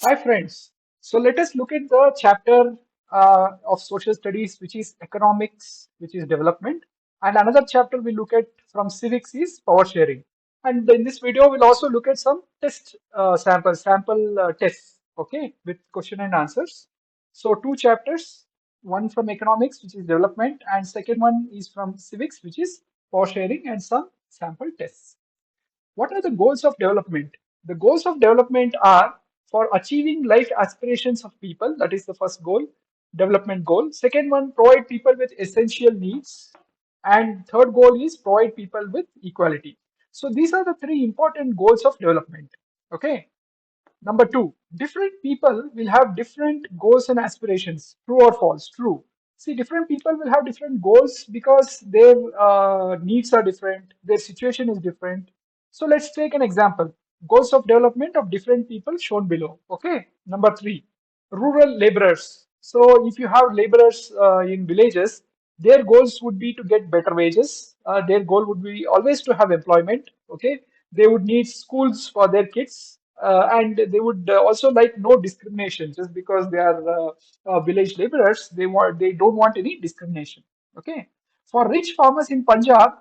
Hi, friends. So let us look at the chapter of social studies, which is economics, which is development. And another chapter we look at from civics is power sharing. And in this video, we'll also look at some test sample tests, okay, with question and answers. So two chapters, one from economics, which is development, and second one is from civics, which is power sharing and some sample tests. What are the goals of development? The goals of development are for achieving life aspirations of people. That is the first goal, development goal. Second one, provide people with essential needs. And third goal is provide people with equality. So these are the three important goals of development. Okay. Number two, different people will have different goals and aspirations. True or false? True. See, different people will have different goals because their needs are different, their situation is different. So let's take an example. Goals of development of different people shown below. Okay. Number three, rural laborers. So if you have laborers in villages, their goals would be to get better wages. Their goal would be always to have employment. Okay, they would need schools for their kids, and they would also like no discrimination just because they are village laborers. They don't want any discrimination. Okay, for rich farmers in Punjab,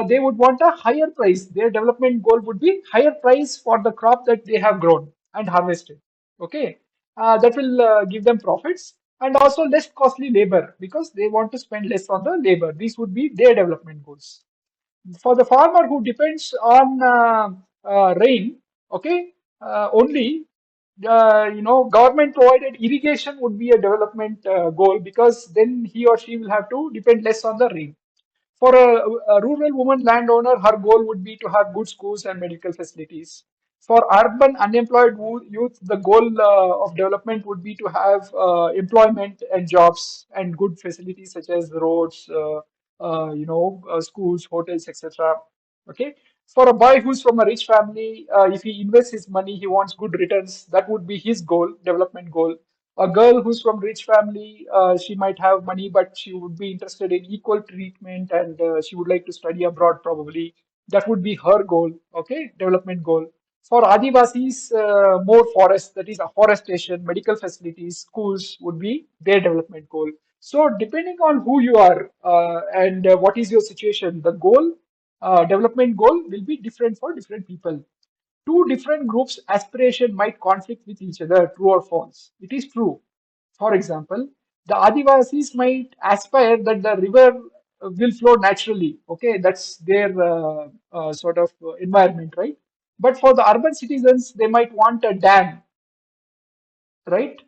they would want a higher price. Their development goal would be higher price for the crop that they have grown and harvested. Okay, that will give them profits and also less costly labor because they want to spend less on the labor. These would be their development goals. For the farmer who depends on rain, okay, only government provided irrigation would be a development goal because then he or she will have to depend less on the rain. For a rural woman landowner, her goal would be to have good schools and medical facilities. For urban unemployed youth, the goal of development would be to have employment and jobs and good facilities such as roads, schools, hotels, etc. Okay. For a boy who's from a rich family, if he invests his money, he wants good returns. That would be his goal, development goal. A girl who's from rich family, she might have money, but she would be interested in equal treatment and she would like to study abroad probably. That would be her goal, okay, development goal. For Adivasis, more forest, that is afforestation, medical facilities, schools would be their development goal. So depending on who you are and what is your situation, the goal, development goal will be different for different people. Two different groups' aspiration might conflict with each other, true or false. It is true. For example, the Adivasis might aspire that the river will flow naturally. Okay, that's their sort of environment, right? But for the urban citizens, they might want a dam, right,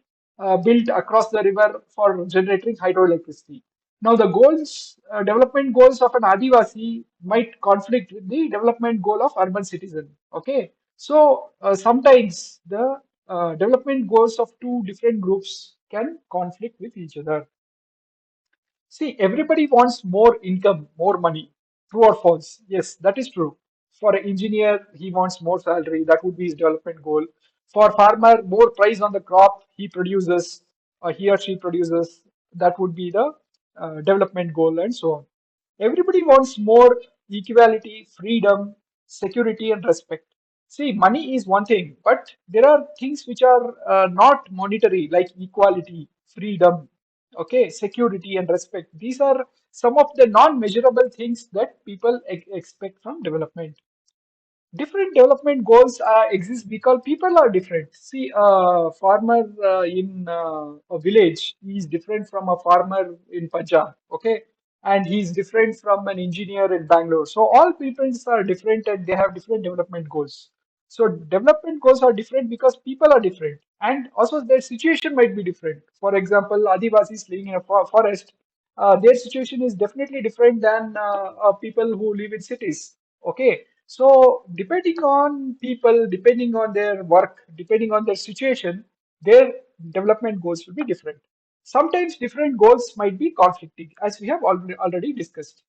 built across the river for generating hydroelectricity. Now, the goals, development goals of an Adivasi might conflict with the development goal of urban citizen. Okay, so sometimes the development goals of two different groups can conflict with each other. See, everybody wants more income, more money. True or false? Yes, that is true. For an engineer, he wants more salary. That would be his development goal. For farmer, more price on the crop he produces, or he or she produces. That would be the development goal, and so on. Everybody wants more equality, freedom, security, and respect. See, money is one thing, but there are things which are not monetary, like equality, freedom, okay, security, and respect. These are some of the non-measurable things that people expect from development. Different development goals exist because people are different. See, a farmer in a village is different from a farmer in Punjab, okay? And he's different from an engineer in Bangalore. So all people are different and they have different development goals. So development goals are different because people are different. And also their situation might be different. For example, Adivasis living in a forest, their situation is definitely different than people who live in cities. Okay, so depending on people, depending on their work, depending on their situation, their development goals will be different. Sometimes different goals might be conflicting, as we have already discussed.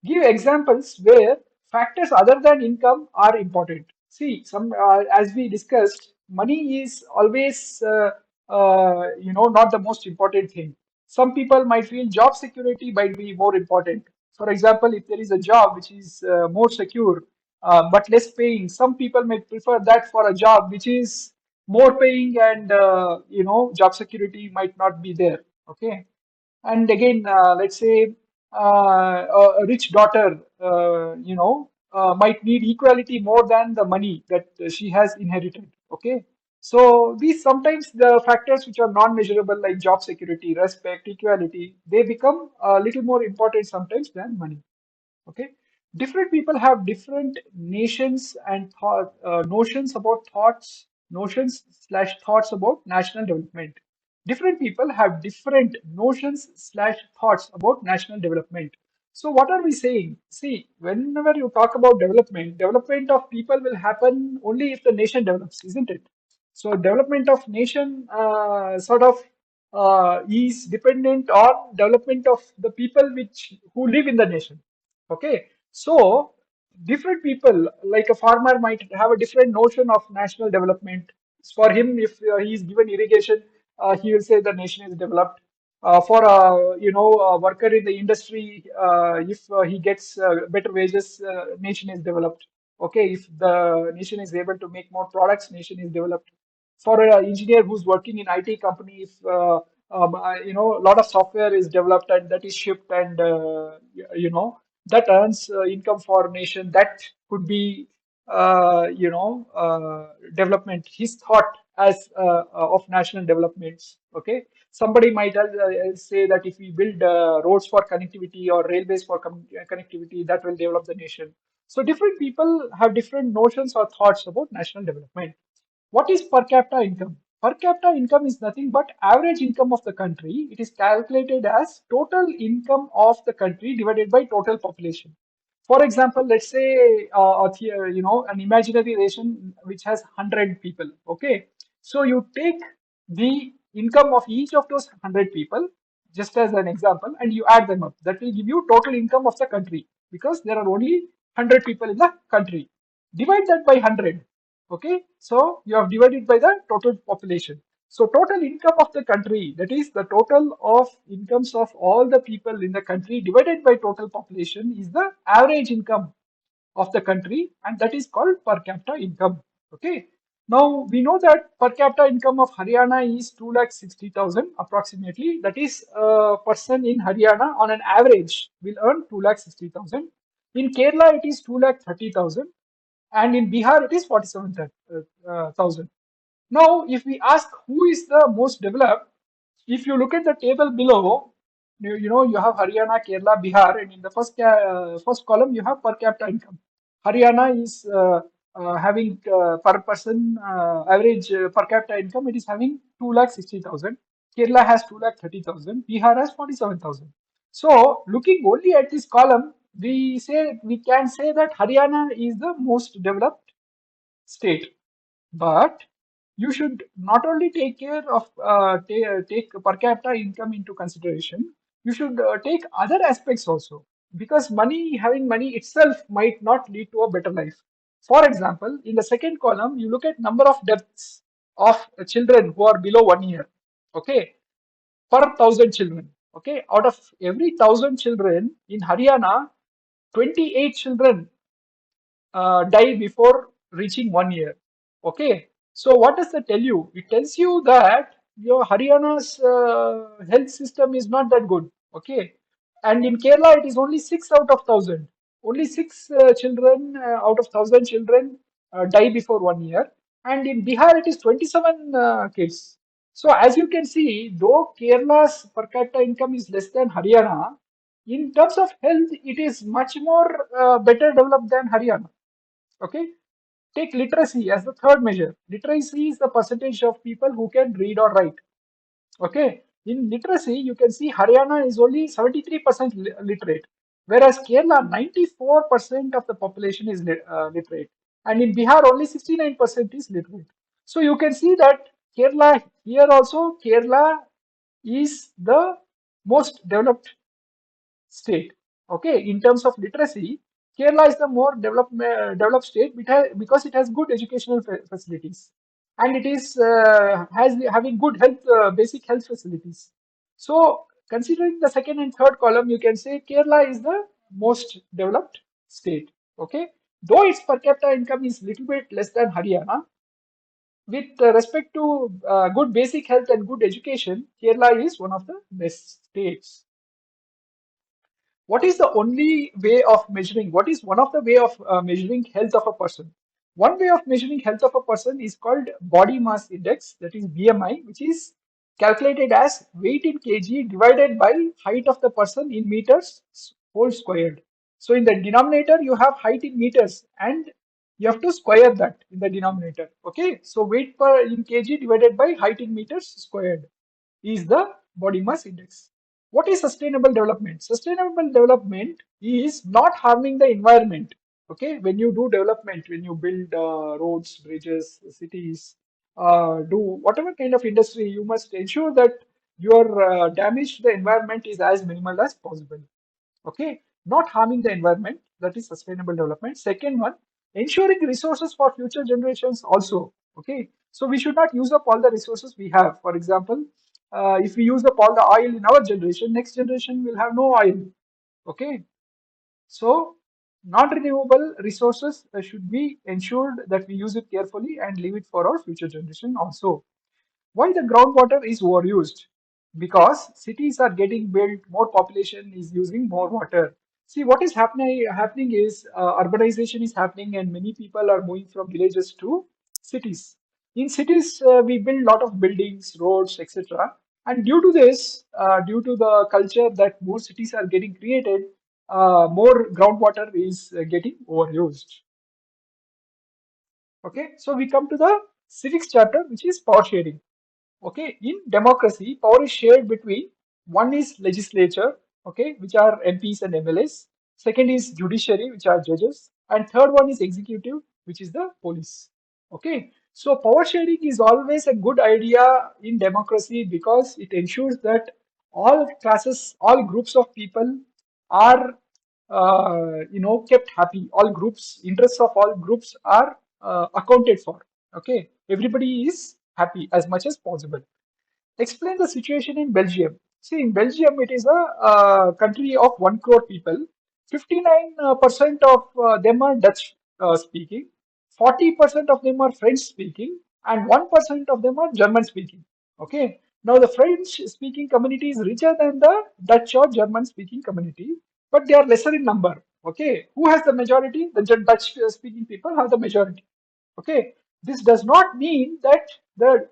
Give examples where factors other than income are important. See, some as we discussed, money is always not the most important thing. Some people might feel job security might be more important. For example, if there is a job which is more secure but less paying, some people may prefer that for a job which is more paying, and job security might not be there. Okay. And again, let's say a rich daughter, might need equality more than the money that she has inherited. Okay. So these sometimes the factors which are non-measurable like job security, respect, equality, they become a little more important sometimes than money. Okay. Different people have different nations and notions about notions slash thoughts about national development. Different people have different notions slash thoughts about national development. So what are we saying? See, whenever you talk about development, development of people will happen only if the nation develops, isn't it? So development of nation sort of is dependent on development of the people which who live in the nation. Okay, so different people, like a farmer might have a different notion of national development. For him, if he is given irrigation, he will say the nation is developed. For a a worker in the industry, if he gets better wages, nation is developed. Okay, if the nation is able to make more products, nation is developed. For an engineer who's working in IT company, if a lot of software is developed and that is shipped, and that earns income for nation, that could be development. His thought as of national developments. Okay, somebody might say that if we build roads for connectivity or railways for connectivity, that will develop the nation. So different people have different notions or thoughts about national development. What is per capita income? Per capita income is nothing but average income of the country. It is calculated as total income of the country divided by total population. For example, let's say an imaginary nation which has 100 people. Okay, so you take the income of each of those 100 people just as an example, and you add them up. That will give you total income of the country because there are only 100 people in the country. Divide that by 100. Okay, so you have divided by the total population. So total income of the country, that is the total of incomes of all the people in the country divided by total population, is the average income of the country, and that is called per capita income. Okay. Now we know that per capita income of Haryana is 2,60,000 approximately. That is, a person in Haryana on an average will earn 2,60,000. In Kerala, it is 2,30,000, and in Bihar it is 47,000. Now, if we ask who is the most developed, if you look at the table below, you have Haryana, Kerala, Bihar, and in the first column you have per capita income. Haryana is having per person average per capita income. It is having 2,60,000. Kerala has 2,30,000. Bihar has 47,000. So, looking only at this column, we can say that Haryana is the most developed state. But you should not only take care of take per capita income into consideration, you should take other aspects also, because having money itself might not lead to a better life. For example, in the second column, you look at number of deaths of children who are below 1 year. Okay, per thousand children. Okay, out of every thousand children in Haryana, 28 children die before reaching 1 year. Okay, so what does that tell you? It tells you that your Haryana's health system is not that good. Okay, and in Kerala it is only 6 out of 1,000. Only six children out of 1,000 children die before 1 year, and in Bihar it is 27 kids. So as you can see, though Kerala's per capita income is less than Haryana, in terms of health, it is much more better developed than Haryana. Okay, take literacy as the third measure. Literacy is the percentage of people who can read or write. Okay, in literacy, you can see Haryana is only 73% literate, whereas Kerala 94% of the population is literate, and in Bihar only 69% is literate. So you can see that Kerala here also Kerala is the most developed state. Okay, in terms of literacy, Kerala is the more developed state because it has good educational facilities, and it is has having good health basic health facilities. So, considering the second and third column, you can say Kerala is the most developed state. Okay, though its per capita income is little bit less than Haryana, With respect to good basic health and good education, Kerala is one of the best states. What is the only way of measuring? What is one of the way of measuring health of a person? One way of measuring health of a person is called body mass index, that is BMI, which is calculated as weight in kg divided by height of the person in meters whole squared. So in the denominator, you have height in meters and you have to square that in the denominator. Okay, so weight per in kg divided by height in meters squared is the body mass index. What is sustainable development? Sustainable development is not harming the environment. Okay, when you do development, when you build roads, bridges, cities, do whatever kind of industry, you must ensure that your damage to the environment is as minimal as possible. Okay, not harming the environment, that is sustainable development. Second one, ensuring resources for future generations also. Okay, so we should not use up all the resources we have. For example, if we use up all the oil in our generation, next generation will have no oil. Okay, so non-renewable resources should be ensured that we use it carefully and leave it for our future generation also. Why the groundwater is overused? Because cities are getting built, more population is using more water. See, what is happening is urbanization is happening, and many people are moving from villages to cities. In cities, we build a lot of buildings, roads, etc. And due to this, due to the culture that more cities are getting created, more groundwater is getting overused. Okay, so we come to the civics chapter, which is power sharing. Okay, in democracy, power is shared between one is legislature, okay, which are MPs and MLAs. Second is judiciary, which are judges, and third one is executive, which is the police. Okay, so power sharing is always a good idea in democracy because it ensures that all classes, all groups of people are, kept happy. All groups, interests of all groups are accounted for. Okay, everybody is happy as much as possible. Explain the situation in Belgium. See, in Belgium, it is a country of 1 crore people. 59% of them are Dutch speaking, 40% of them are French speaking, and 1% of them are German speaking. Okay. Now, the French speaking community is richer than the Dutch or German speaking community, but they are lesser in number. Okay. Who has the majority? The Dutch speaking people have the majority. Okay, this does not mean that the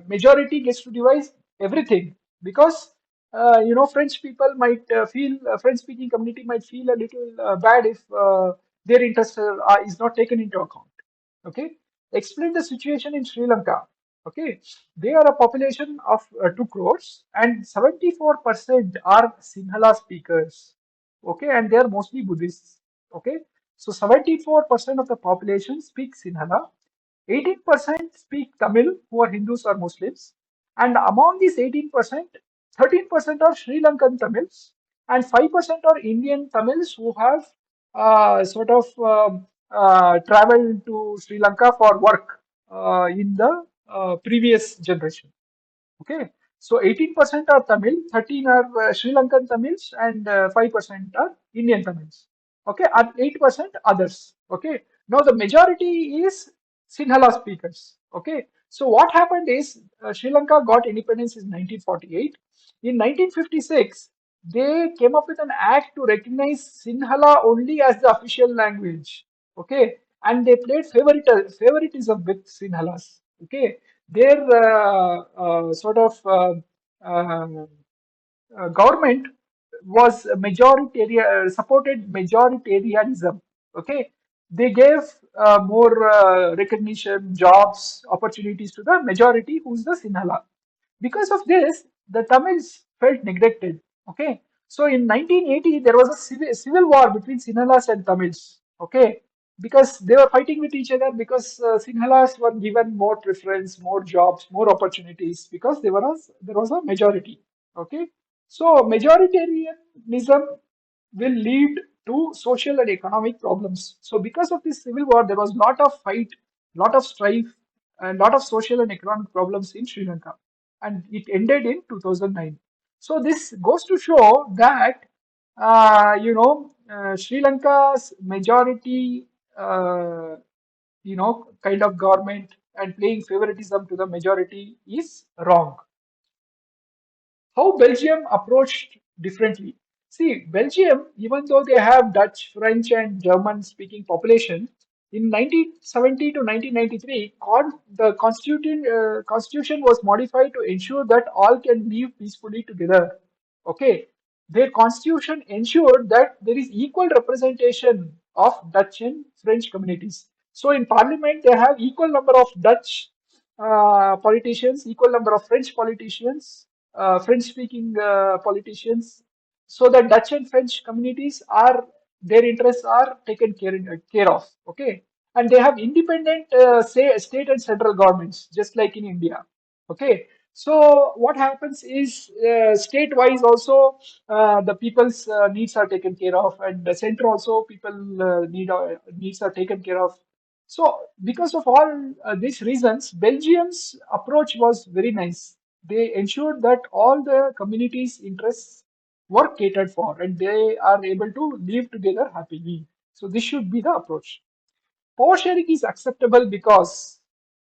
majority gets to devise everything because French people might feel French speaking community might feel a little bad if their interest is not taken into account. Okay, explain the situation in Sri Lanka. Okay, they are a population of 2 crores and 74% are Sinhala speakers. Okay, and they are mostly Buddhists. Okay, so 74% of the population speaks Sinhala, 18% speak Tamil, who are Hindus or Muslims, and among these 18%, 13% are Sri Lankan Tamils, and 5% are Indian Tamils who have traveled to Sri Lanka for work in the previous generation. Okay, so 18% are Tamil, 13 are Sri Lankan Tamils, and 5% are Indian Tamils. Okay, and 8% others. Okay, now the majority is Sinhala speakers. Okay, so what happened is Sri Lanka got independence in 1948. In 1956, they came up with an act to recognize Sinhala only as the official language. Okay, and they played favoritism with Sinhalas. Okay, their uh, government was majoritarian, supported majoritarianism. Okay, they gave more recognition, jobs, opportunities to the majority, who's the Sinhala. Because of this, the Tamils felt neglected. Okay, so in 1980 there was a civil war between Sinhalas and Tamils. Okay, because they were fighting with each other because Sinhalas were given more preference, more jobs, more opportunities because there was a majority. Okay, so majoritarianism will lead to social and economic problems. So because of this civil war, there was lot of fight, lot of strife, and lot of social and economic problems in Sri Lanka, and it ended in 2009. So this goes to show that Sri Lanka's majority kind of government and playing favoritism to the majority is wrong. How Belgium approached differently. See, Belgium, even though they have Dutch, French, and German speaking population, in 1970 to 1993, the constitution was modified to ensure that all can live peacefully together. Okay, their constitution ensured that there is equal representation of Dutch and French communities. So in parliament, they have equal number of Dutch politicians, equal number of French politicians, French-speaking politicians, so that Dutch and French communities are their interests are taken care of. Okay, and they have independent say state and central governments, just like in India. Okay, so what happens is state-wise also the people's needs are taken care of, and the center also people needs are taken care of. So because of all these reasons, Belgium's approach was very nice. They ensured that all the communities' interests were catered for and they are able to live together happily. So this should be the approach. Power sharing is acceptable because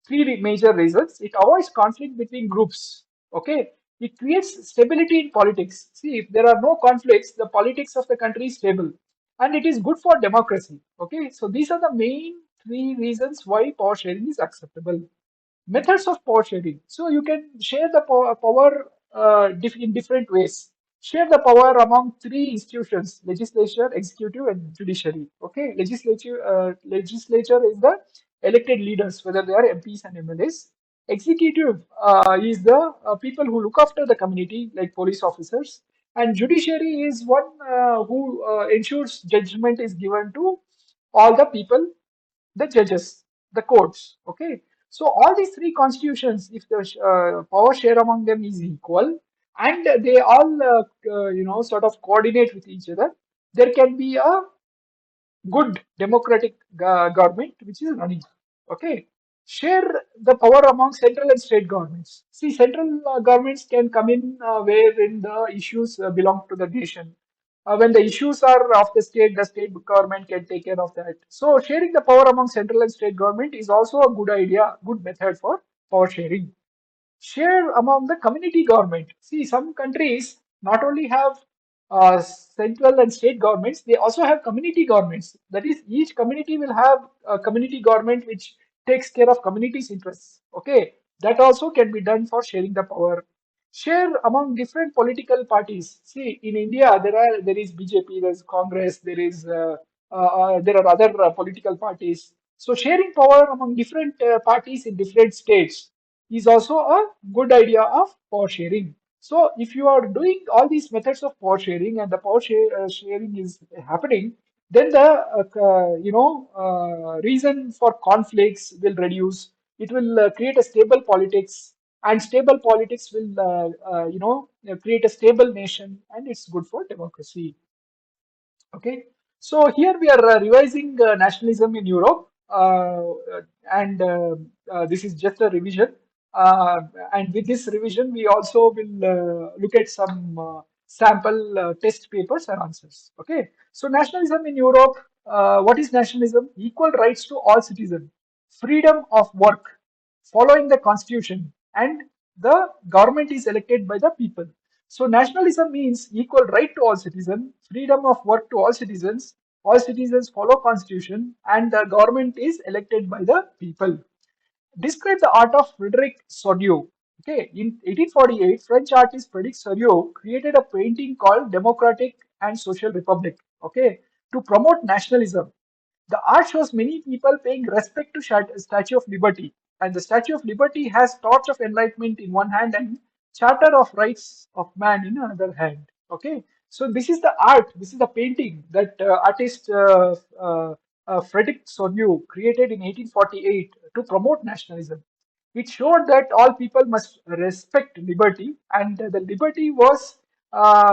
major reasons. It avoids conflict between groups. Okay. It creates stability in politics. See, if there are no conflicts, the politics of the country is stable. And it is good for democracy. Okay. So these are the main three reasons why power sharing is acceptable. Methods of power sharing. So you can share the power in different ways. Share the power among three institutions: legislature, executive, and judiciary. Okay, legislature is the elected leaders, whether they are MPs and MLAs. Executive is the people who look after the community, like police officers, and judiciary is one who ensures judgment is given to all the people, the judges, the courts. Okay, so all these three constitutions, if the power share among them is equal, and they all sort of coordinate with each other, there can be a good democratic government which is running. Okay, share the power among central and state governments. See, central governments can come in wherein the issues belong to the nation. When the issues are of the state government can take care of that. So sharing the power among central and state government is also a good idea, good method for power sharing. Share among the community government. See, some countries not only have central and state governments, they also have community governments. That is, each community will have a community government which takes care of community's interests. Okay, that also can be done for sharing the power. Share among different political parties. See, in India, there is BJP, there is Congress, there are other political parties. So sharing power among different parties in different states is also a good idea of power sharing. So if you are doing all these methods of power sharing and the sharing is happening, then the reason for conflicts will reduce. It will create a stable politics, and stable politics will create a stable nation, and it's good for democracy. Okay, so here we are revising nationalism in Europe, and this is just a revision. Uh, and with this revision, we also will look at some sample test papers and answers. Okay, so nationalism in Europe. What is nationalism? Equal rights to all citizens, freedom of work, following the constitution, and the government is elected by the people. So nationalism means equal right to all citizens, freedom of work to all citizens follow constitution, and the government is elected by the people. Describe the art of Frederic Sodieu. Okay, in 1848, French artist Frederic Sodieu created a painting called Democratic and Social Republic. Okay, to promote nationalism. The art shows many people paying respect to Statue of Liberty, and the Statue of Liberty has Torch of Enlightenment in one hand and Charter of Rights of Man in another hand. Okay, so this is the art, this is the painting that artist Frederic Sodieu created in 1848 to promote nationalism. It showed that all people must respect liberty, and the liberty was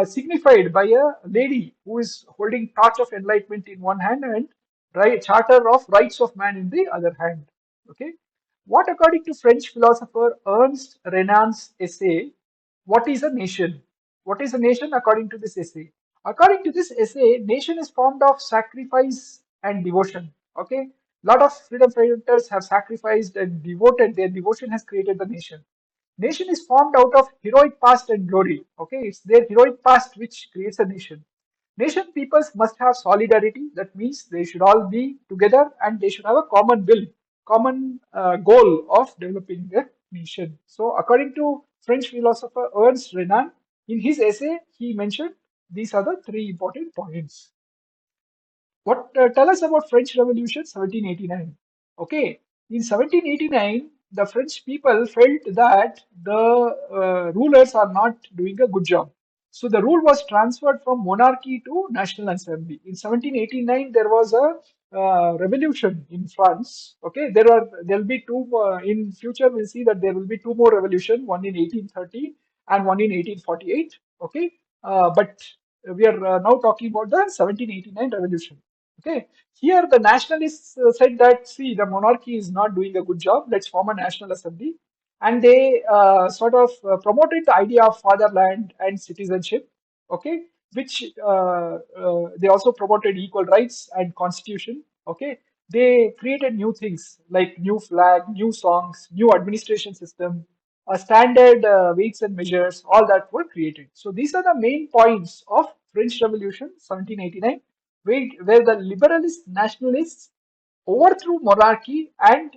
signified by a lady who is holding torch of enlightenment in one hand and charter of rights of man in the other hand. Okay, what according to French philosopher Ernst Renan's essay, what is a nation? What is a nation according to this essay? According to this essay, nation is formed of sacrifice and devotion. Okay, Lot of freedom fighters have sacrificed and devoted. Their devotion has created the nation. Nation is formed out of heroic past and glory. Okay, it's their heroic past which creates a nation. Nation peoples must have solidarity. That means they should all be together and they should have a common will, common goal of developing the nation. So, according to French philosopher Ernst Renan, in his essay, he mentioned these are the three important points. What tell us about French Revolution 1789? Okay, in 1789, the French people felt that the rulers are not doing a good job. So the rule was transferred from monarchy to national assembly. In 1789, there was a revolution in France. Okay, there'll be two in future. We'll see that there will be two more revolution, one in 1830 and one in 1848. Okay, but we are now talking about the 1789 revolution. Okay, here the nationalists said that see the monarchy is not doing a good job. Let's form a national assembly, and they sort of promoted the idea of fatherland and citizenship. Okay, which they also promoted equal rights and constitution. Okay, they created new things like new flag, new songs, new administration system, standard weights and measures. All that were created. So these are the main points of French Revolution 1789 where the liberalist nationalists overthrew monarchy and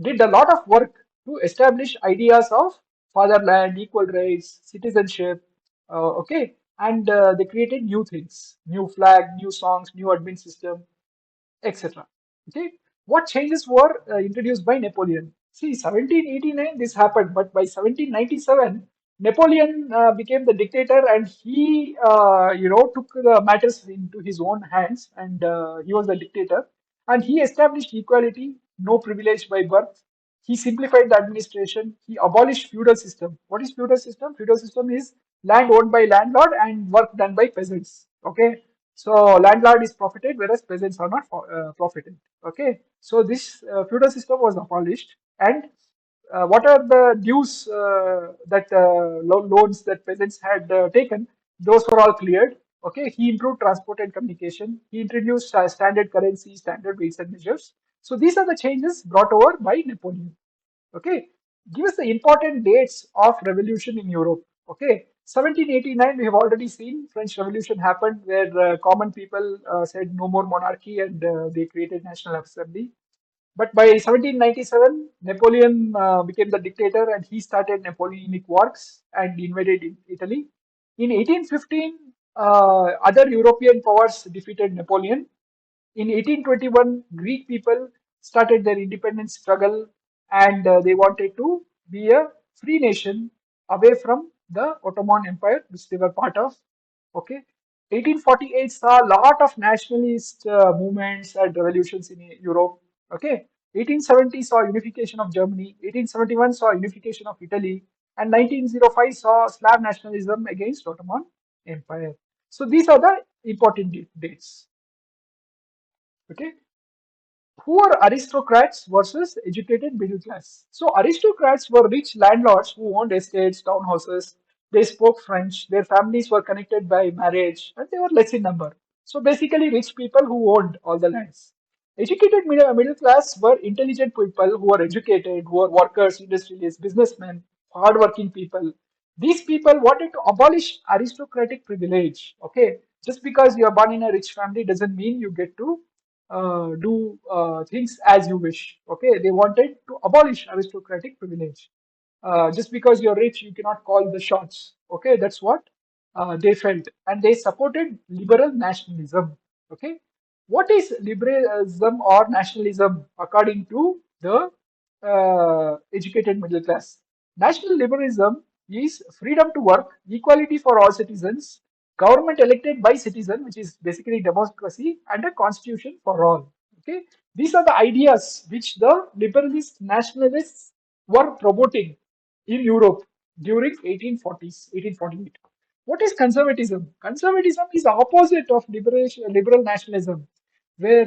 did a lot of work to establish ideas of fatherland, equal rights, citizenship. Okay, and they created new things, new flag, new songs, new admin system, etc. Okay, what changes were introduced by Napoleon? See, 1789 this happened, but by 1797 Napoleon became the dictator, and he, took the matters into his own hands, and he was the dictator, and he established equality, no privilege by birth. He simplified the administration. He abolished feudal system. What is feudal system? Feudal system is land owned by landlord and work done by peasants. Okay, so landlord is profited, whereas peasants are not profited. Okay, so this feudal system was abolished, and what are the dues that loans that peasants had taken? Those were all cleared. Okay, he improved transport and communication. He introduced standard currency, standard weights and measures. So these are the changes brought over by Napoleon. Okay, give us the important dates of revolution in Europe. Okay, 1789 we have already seen French Revolution happened where common people said no more monarchy and they created National Assembly. But by 1797, Napoleon became the dictator and he started Napoleonic Wars and invaded Italy. In 1815, other European powers defeated Napoleon. In 1821, Greek people started their independence struggle and they wanted to be a free nation away from the Ottoman Empire, which they were part of. Okay. 1848 saw a lot of nationalist movements and revolutions in Europe. Okay. 1870 saw unification of Germany. 1871 saw unification of Italy. And 1905 saw Slav nationalism against Ottoman Empire. So these are the important dates. Okay. Who are aristocrats versus educated middle class? So aristocrats were rich landlords who owned estates, townhouses. They spoke French. Their families were connected by marriage, and they were less in number. So basically, rich people who owned all the lands. Educated middle class were intelligent people who were educated, who were workers, industrialists, businessmen, hardworking people. These people wanted to abolish aristocratic privilege. Okay, just because you are born in a rich family doesn't mean you get to do things as you wish. Okay, they wanted to abolish aristocratic privilege. Just because you're rich, you cannot call the shots. Okay, that's what they felt, and they supported liberal nationalism. Okay, what is liberalism or nationalism according to the educated middle class? National liberalism is freedom to work, equality for all citizens, government elected by citizen, which is basically democracy, and a constitution for all. Okay, these are the ideas which the liberalist nationalists were promoting in Europe during 1840s, 1848. What is conservatism? Conservatism is the opposite of liberal nationalism, where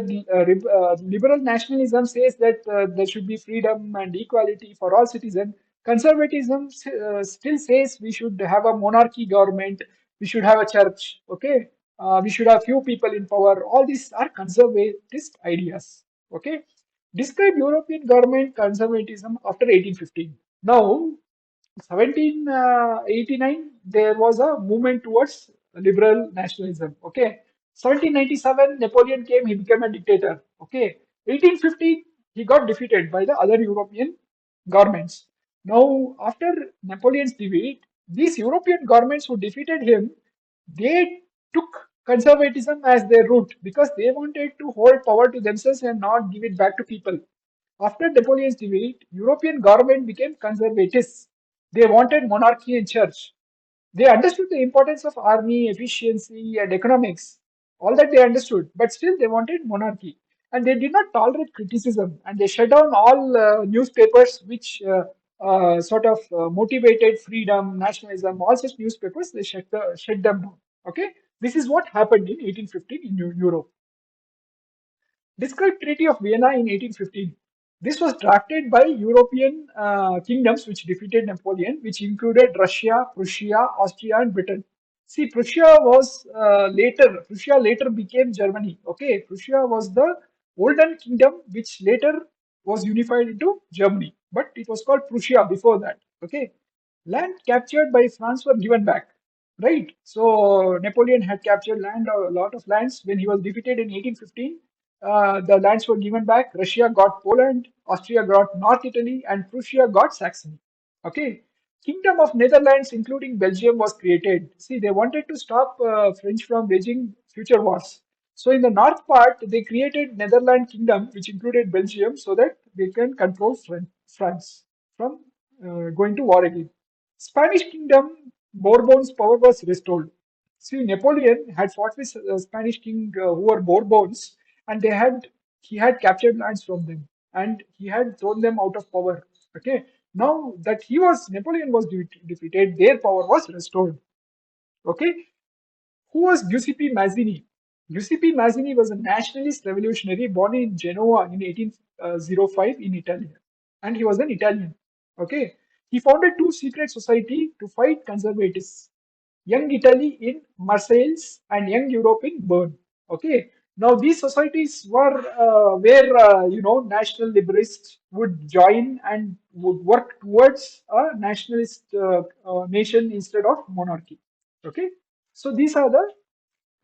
liberal nationalism says that there should be freedom and equality for all citizens. Conservatism still says we should have a monarchy government, we should have a church, okay, we should have few people in power. All these are conservatist ideas. Okay, describe European government conservatism after 1815. Now, 1789, there was a movement towards liberal nationalism. Okay. 1797, Napoleon came, he became a dictator. Okay. 1815, he got defeated by the other European governments. Now, after Napoleon's defeat, these European governments who defeated him, they took conservatism as their root because they wanted to hold power to themselves and not give it back to people. After Napoleon's defeat, European government became conservatists. They wanted monarchy and church. They understood the importance of army, efficiency, and economics. All that they understood, but still they wanted monarchy. And they did not tolerate criticism, and they shut down all newspapers which sort of motivated freedom, nationalism, all such newspapers. They shut them down. Okay, this is what happened in 1815 in Europe. Described Treaty of Vienna in 1815. This was drafted by European kingdoms which defeated Napoleon, which included Russia, Prussia, Austria, and Britain. See, Prussia later became Germany. Okay, Prussia was the olden kingdom which later was unified into Germany, but it was called Prussia before that. Okay, land captured by France were given back. Right. So Napoleon had captured a lot of lands when he was defeated in 1815. The lands were given back. Russia got Poland, Austria got North Italy, and Prussia got Saxony. Okay. Kingdom of Netherlands, including Belgium, was created. See, they wanted to stop French from waging future wars. So in the north part, they created Netherlands Kingdom, which included Belgium, so that they can control France from going to war again. Spanish Kingdom, Bourbon's power was restored. See, Napoleon had fought with Spanish king who were Bourbons, and he had captured lands from them, and he had thrown them out of power. Okay, now that Napoleon was defeated, their power was restored. Okay, who was Giuseppe Mazzini? Giuseppe Mazzini was a nationalist revolutionary born in Genoa in 1805 in Italy, and he was an Italian. Okay, he founded two secret societies to fight conservatives. Young Italy in Marseilles and Young Europe in Bern. Okay. Now these societies were where national liberalists would join and would work towards a nationalist nation instead of monarchy. Okay. So these are the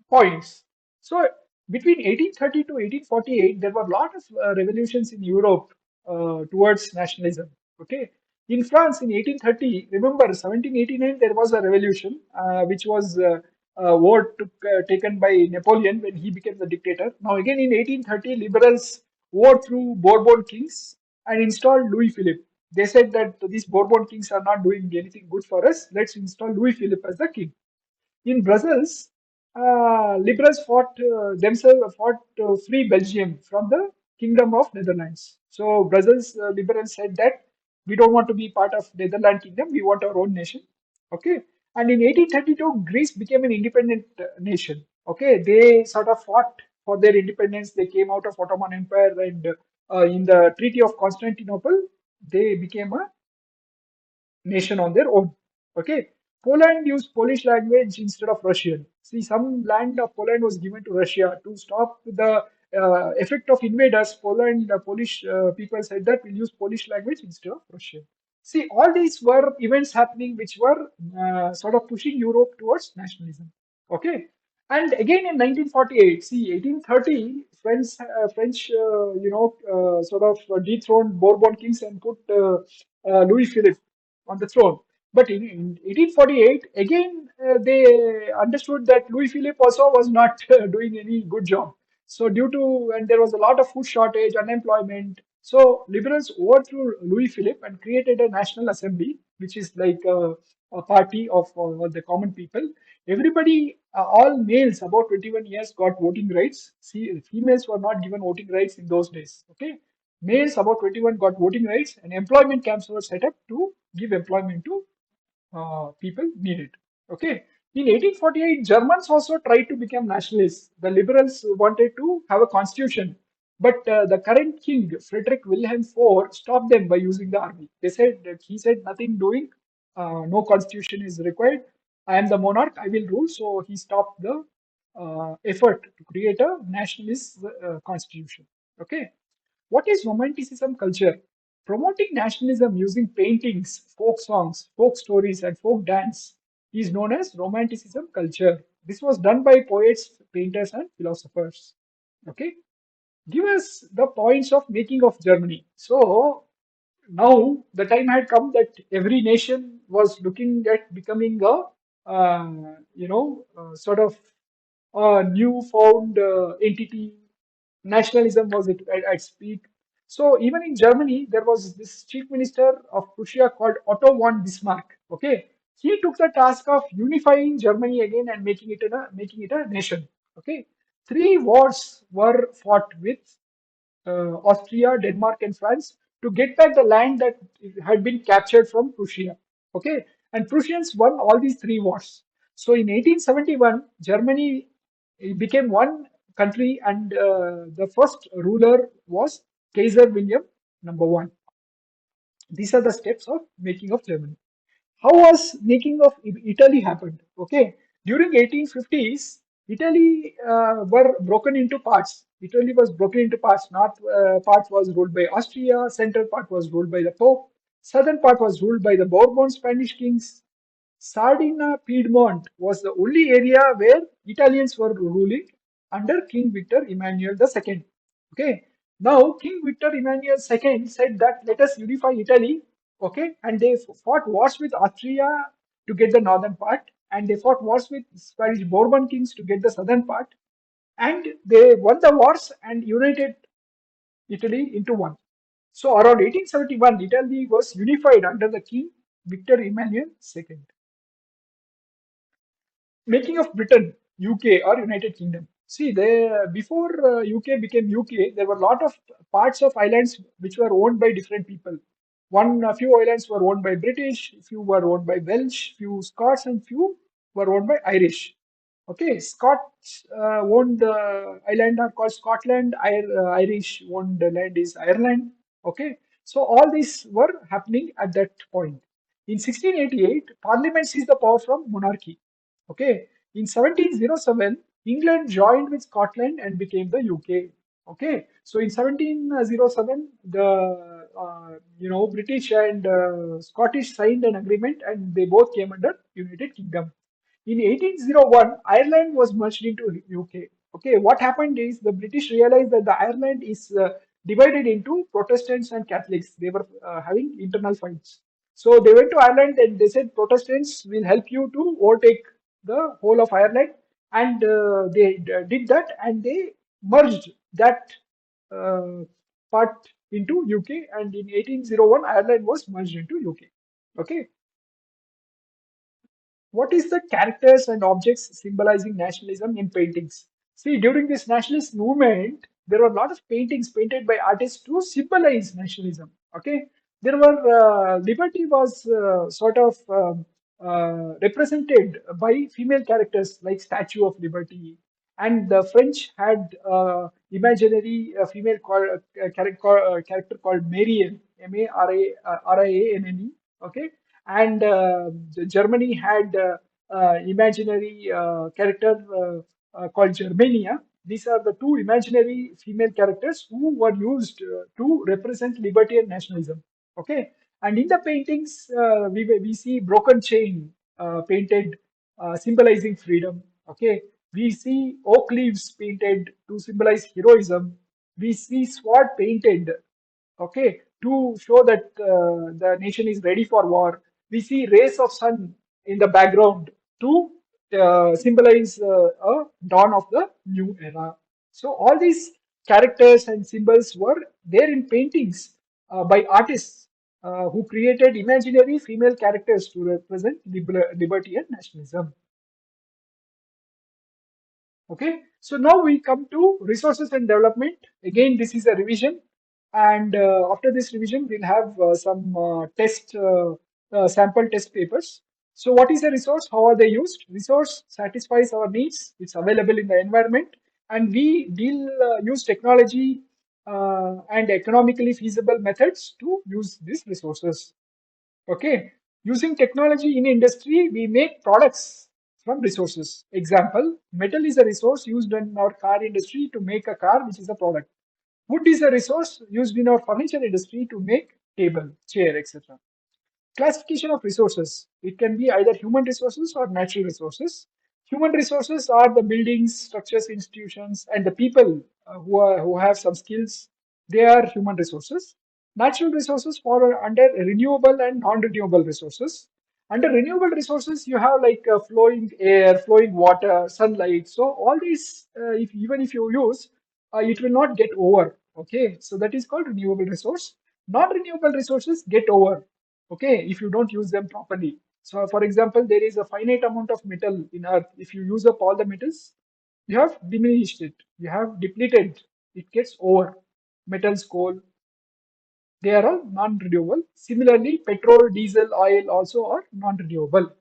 points. So between 1830 to 1848, there were a lot of revolutions in Europe towards nationalism. Okay, in France in 1830, remember 1789, there was a revolution which was taken by Napoleon when he became the dictator. Now again in 1830, liberals overthrew Bourbon kings and installed Louis Philippe. They said that these Bourbon kings are not doing anything good for us. Let's install Louis Philippe as the king. In Brussels, liberals fought to free Belgium from the Kingdom of Netherlands. So Brussels liberals said that we don't want to be part of Netherlands Kingdom. We want our own nation. Okay. And in 1832, Greece became an independent nation. Okay. They sort of fought for their independence. They came out of Ottoman Empire, and in the Treaty of Constantinople, they became a nation on their own. Okay. Poland used Polish language instead of Russian. See, some land of Poland was given to Russia to stop the effect of invaders. Polish people said that we'll use Polish language instead of Russian. See, all these were events happening which were sort of pushing Europe towards nationalism. Okay. And again in 1948, see, 1830, sort of dethroned Bourbon kings and put Louis Philippe on the throne. But in 1848, again, they understood that Louis Philippe also was not doing any good job. So and there was a lot of food shortage, unemployment. So liberals overthrew Louis Philippe and created a national assembly, which is like a party of the common people. Everybody, all males above 21 years got voting rights. See, females were not given voting rights in those days. Okay, males above 21 got voting rights, and employment camps were set up to give employment to people needed. Okay. In 1848, Germans also tried to become nationalists. The liberals wanted to have a constitution, but the current king, Frederick Wilhelm IV, stopped them by using the army. He said nothing doing, no constitution is required. I am the monarch, I will rule. So he stopped the effort to create a nationalist constitution. Okay. What is Romanticism culture? Promoting nationalism using paintings, folk songs, folk stories, and folk dance is known as Romanticism culture. This was done by poets, painters, and philosophers. Okay, give us the points of making of Germany. So now the time had come that every nation was looking at becoming a sort of a newfound entity. Nationalism was at peak. So even in Germany, there was this chief minister of Prussia called Otto von Bismarck. Okay, he took the task of unifying Germany again and making it a nation. Okay, three wars were fought with Austria, Denmark, and France to get back the land that had been captured from Prussia. Okay, and Prussians won all these three wars. So in 1871, Germany became one country, and the first ruler was Kaiser William number one. These are the steps of making of Germany. How was making of Italy happened? Okay, during 1850s, Italy were broken into parts. Italy was broken into parts. North part was ruled by Austria, central part was ruled by the Pope, southern part was ruled by the Bourbon Spanish kings. Sardinia Piedmont was the only area where Italians were ruling under King Victor Emmanuel II. Okay. Now King Victor Emmanuel II said that let us unify Italy. Okay, and they fought wars with Austria to get the northern part, and they fought wars with Spanish Bourbon kings to get the southern part, and they won the wars and united Italy into one. So around 1871, Italy was unified under the King Victor Emmanuel II. Making of Britain, UK or United Kingdom. See, before UK became UK, there were a lot of parts of islands which were owned by different people. A few islands were owned by British, few were owned by Welsh, few Scots, and few were owned by Irish. Okay, Scots owned the island are called Scotland. Irish owned the land is Ireland. Okay, so all these were happening at that point. In 1688, Parliament seized the power from monarchy. Okay, in 1707, England joined with Scotland and became the UK. Okay, so in 1707, the British and Scottish signed an agreement, and they both came under United Kingdom. In 1801, Ireland was merged into UK. Okay, what happened is the British realized that the Ireland is divided into Protestants and Catholics. They were having internal fights. So they went to Ireland and they said Protestants will help you to overtake the whole of Ireland, and they did that, and they merged that uh, part into UK. And in 1801, Ireland was merged into UK. Okay, what is the characters and objects symbolizing nationalism in paintings? See, during this nationalist movement, there were a lot of paintings painted by artists to symbolize nationalism. Okay, there were liberty was sort of represented by female characters like Statue of Liberty, and the French had imaginary female character called Marianne, Marianne. Okay, and Germany had imaginary character called Germania. These are the two imaginary female characters who were used to represent liberty and nationalism. Okay, and in the paintings, we see broken chain painted, symbolizing freedom. Okay, we see oak leaves painted to symbolize heroism. We see sword painted, okay, to show that the nation is ready for war. We see rays of sun in the background to symbolize a dawn of the new era. So all these characters and symbols were there in paintings by artists who created imaginary female characters to represent liberty and nationalism. Okay, so now we come to resources and development. Again, this is a revision, and after this revision, we'll have some sample test papers. So, what is a resource? How are they used? Resource satisfies our needs. It's available in the environment, and we use technology and economically feasible methods to use these resources. Okay, using technology in industry, we make products from resources. Example, metal is a resource used in our car industry to make a car, which is a product. Wood is a resource used in our furniture industry to make table, chair, etc. Classification of resources. It can be either human resources or natural resources. Human resources are the buildings, structures, institutions, and the people who have some skills. They are human resources. Natural resources fall under renewable and non-renewable resources. Under renewable resources, you have like flowing air, flowing water, sunlight. So all these, if even if you use, it will not get over. Okay, so that is called renewable resource. Non-renewable resources get over, okay, if you don't use them properly. So for example, there is a finite amount of metal in earth. If you use up all the metals, you have diminished it, you have depleted, it gets over. Metals, coal, they are all non-renewable. Similarly, petrol, diesel, oil also are non-renewable.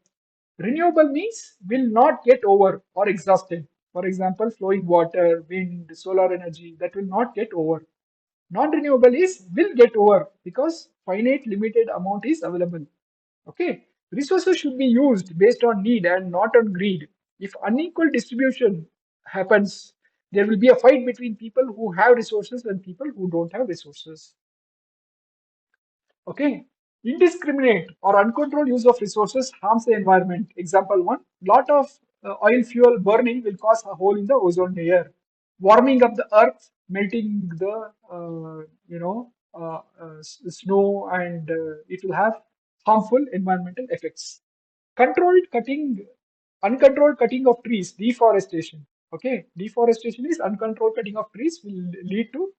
Renewable means will not get over or exhausted. For example, flowing water, wind, solar energy, that will not get over. Non-renewable is will get over because finite limited amount is available. Okay, resources should be used based on need and not on greed. If unequal distribution happens, there will be a fight between people who have resources and people who don't have resources. Okay, indiscriminate or uncontrolled use of resources harms the environment. Example one: lot of oil fuel burning will cause a hole in the ozone layer, warming up the earth, melting the snow, and it will have harmful environmental effects. Controlled cutting, uncontrolled cutting of trees, deforestation. Okay, deforestation is uncontrolled cutting of trees will lead to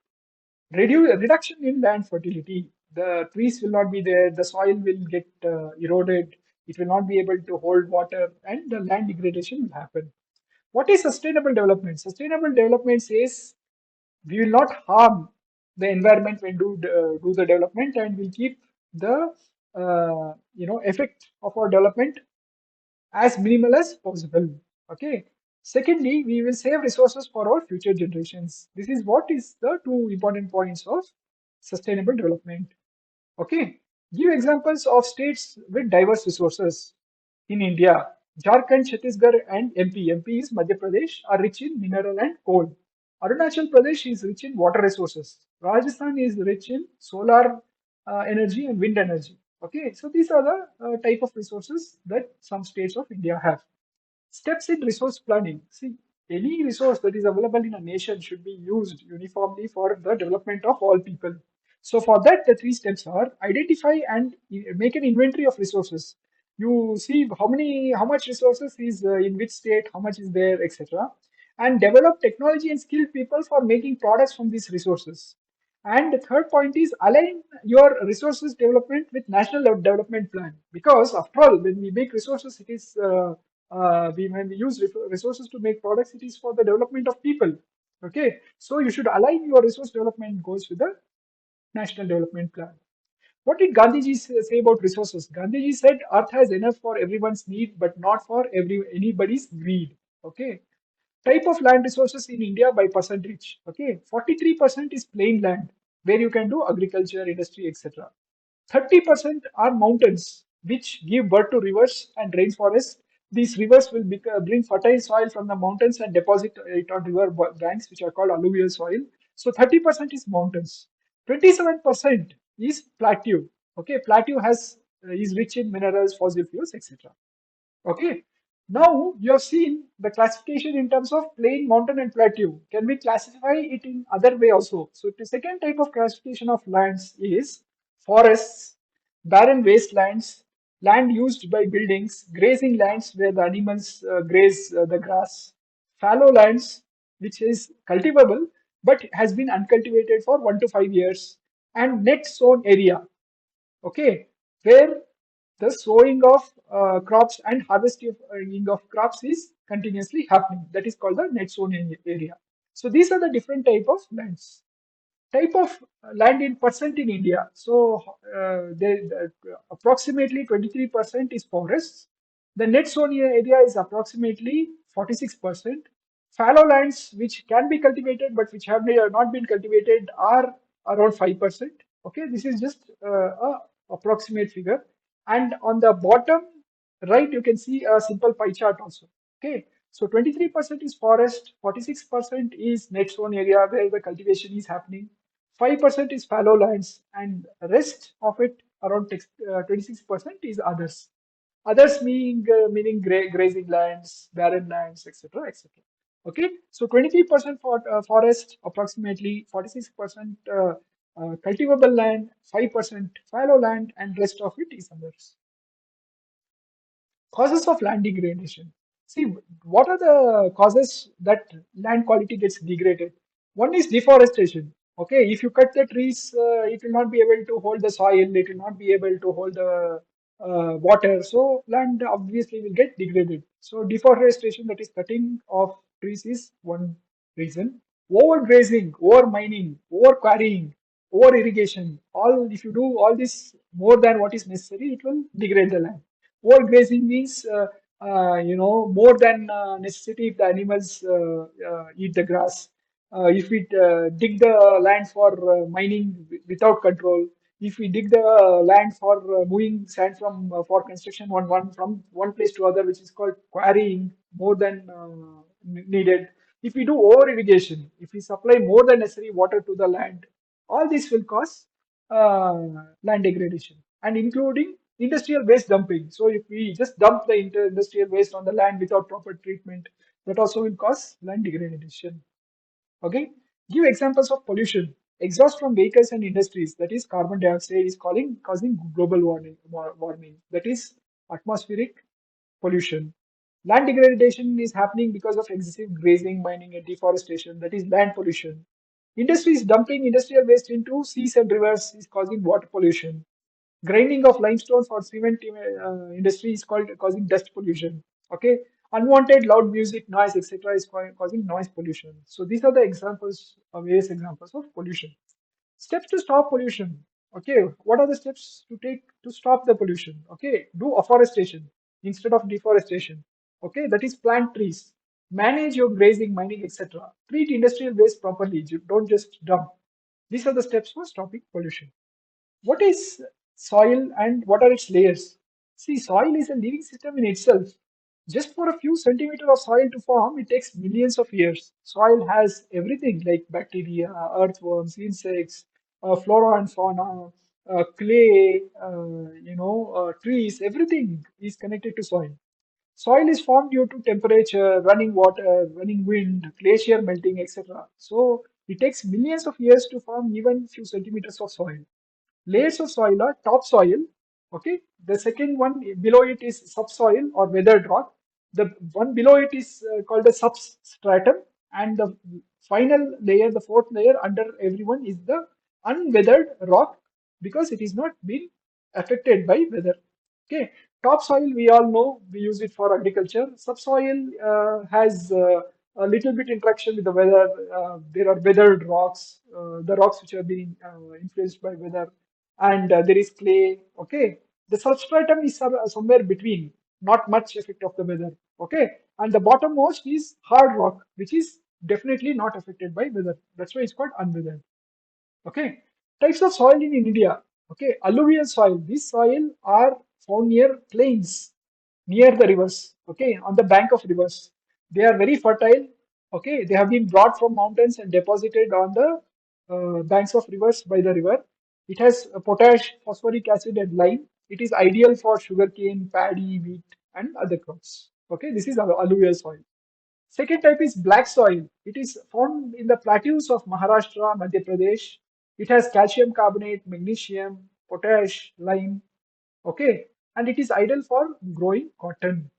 reduction in land fertility. The trees will not be there, the soil will get eroded, it will not be able to hold water, and the land degradation will happen. What is sustainable development? Sustainable development says we will not harm the environment when do the development, and we'll keep the effect of our development as minimal as possible. Okay. Secondly, we will save resources for our future generations. This is what is the two important points of sustainable development. Okay. Give examples of states with diverse resources in India. Jharkhand, Chhattisgarh, and MP. MP is Madhya Pradesh are rich in mineral and coal. Arunachal Pradesh is rich in water resources. Rajasthan is rich in solar energy and wind energy. Okay, so these are the type of resources that some states of India have. Steps in resource planning. See, any resource that is available in a nation should be used uniformly for the development of all people. So for that, the three steps are identify and make an inventory of resources. You see how much resources is in which state, how much is there, etc. And develop technology and skilled people for making products from these resources. And the third point is align your resources development with national development plan. Because after all, when we make resources, it is when we use resources to make products, it is for the development of people. Okay, so you should align your resource development goals with the national development plan. What did Gandhiji say about resources? Gandhiji said, "Earth has enough for everyone's need, but not for anybody's greed." Okay. Type of land resources in India by percentage. Okay, 43% is plain land where you can do agriculture, industry, etc. 30% are mountains, which give birth to rivers and rainforests. These rivers will bring fertile soil from the mountains and deposit it on river banks, which are called alluvial soil. So 30% is mountains. 27% is plateau. Okay, plateau has is rich in minerals, fossil fuels, etc. Okay. Now you have seen the classification in terms of plain, mountain, and plateau. Can we classify it in other way also? So the second type of classification of lands is forests, barren wastelands, land used by buildings, grazing lands where the animals graze the grass, fallow lands which is cultivable but has been uncultivated for 1 to 5 years, and net sown area. Okay, where the sowing of crops and harvesting of crops is continuously happening. That is called the net sown area. So these are the different type of lands. Type of land in percent in India. So approximately 23% is forests. The net sown area is approximately 46%. Fallow lands which can be cultivated but which have not been cultivated are around 5%. Okay, this is just a approximate figure. And on the bottom right, you can see a simple pie chart also. Okay, So 23% is forest, 46% is net sown area where the cultivation is happening, 5% is fallow lands, and rest of it around 26% is others. Others meaning grazing lands, barren lands, etc., etc. Okay, so 23% for forest, approximately 46% cultivable land, 5% fallow land, and rest of it is others. Causes of land degradation. See, what are the causes that land quality gets degraded? One is deforestation. Okay, if you cut the trees, it will not be able to hold the soil, it will not be able to hold the water. So, land obviously will get degraded. So, deforestation, that is cutting of trees, is one reason. Overgrazing, over mining, over quarrying, over irrigation, all if you do all this more than what is necessary, it will degrade the land. Overgrazing means more than necessity if the animals eat the grass. If we dig the land for mining without control, if we dig the land for moving sand from for construction one from one place to other, which is called quarrying, more than needed. If we do over irrigation, if we supply more than necessary water to the land, all this will cause land degradation, and including industrial waste dumping. So if we just dump the industrial waste on the land without proper treatment, that also will cause land degradation. Okay. Give examples of pollution. Exhaust from vehicles and industries, that is carbon dioxide, is causing global warming. That is atmospheric pollution. Land degradation is happening because of excessive grazing, mining, and deforestation. That is land pollution. Industries dumping industrial waste into seas and rivers is causing water pollution. Grinding of limestone for cement industry is called causing dust pollution. Okay, unwanted loud music, noise, etc., is causing noise pollution. So these are the examples, various examples of pollution. Steps to stop pollution. Okay, what are the steps to take to stop the pollution? Okay, do afforestation instead of deforestation. Okay, that is plant trees. Manage your grazing, mining, etc. Treat industrial waste properly. Don't just dump. These are the steps for stopping pollution. What is soil and what are its layers? See, soil is a living system in itself. Just for a few centimeters of soil to form, it takes millions of years. Soil has everything like bacteria, earthworms, insects, flora and fauna, clay, trees, everything is connected to soil. Soil is formed due to temperature, running water, running wind, glacier melting, etc. So it takes millions of years to form even few centimeters of soil. Layers of soil are topsoil. Okay, the second one below it is subsoil or weathered rock. The one below it is called the substratum, and the final layer, the fourth layer under everyone, is the unweathered rock because it is not been affected by weather. Okay, topsoil we all know, we use it for agriculture. Subsoil has a little bit interaction with the weather. There are weathered rocks, the rocks which are being influenced by weather, and there is clay. Okay, the substratum is somewhere between, not much effect of the weather. Okay, and the bottommost is hard rock, which is definitely not affected by weather. That's why it's called unweathered. Okay, types of soil in India. Okay, alluvial soil. These soil are found near plains, near the rivers. Okay, on the bank of rivers. They are very fertile. Okay, they have been brought from mountains and deposited on the banks of rivers by the river. It has potash, phosphoric acid, and lime. It is ideal for sugarcane, paddy, wheat, and other crops. Okay, this is alluvial soil. Second type is black soil. It is found in the plateaus of Maharashtra, Madhya Pradesh. It has calcium carbonate, magnesium, potash, lime. Okay, and it is ideal for growing cotton.